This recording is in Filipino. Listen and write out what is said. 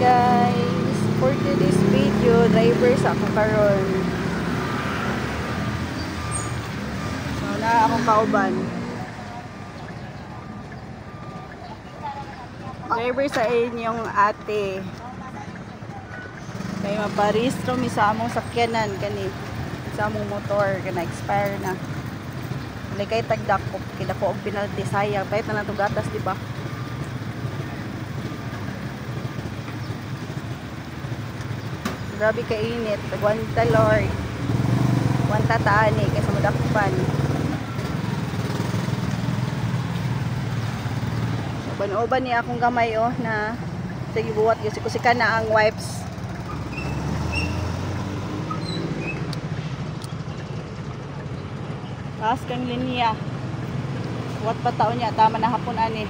guys, for today's video, drivers ako karon. So na akong kauban. Driver sa inyong ate. Kay maparehistro mi sa among sakyanan kani sa among motor kana expire na. Dili kay tagdakop kay dako og penalty sayang kahit na natong gatas di ba? Grabe ka init. Tagwanta Lord. Wanta taani kaysa madakpan. Uban-uban niya akong gamay oh na sige buwat gyud kusika na ang wipes. Taas kang linya. Buwat pa taon niya tama na hapon ani.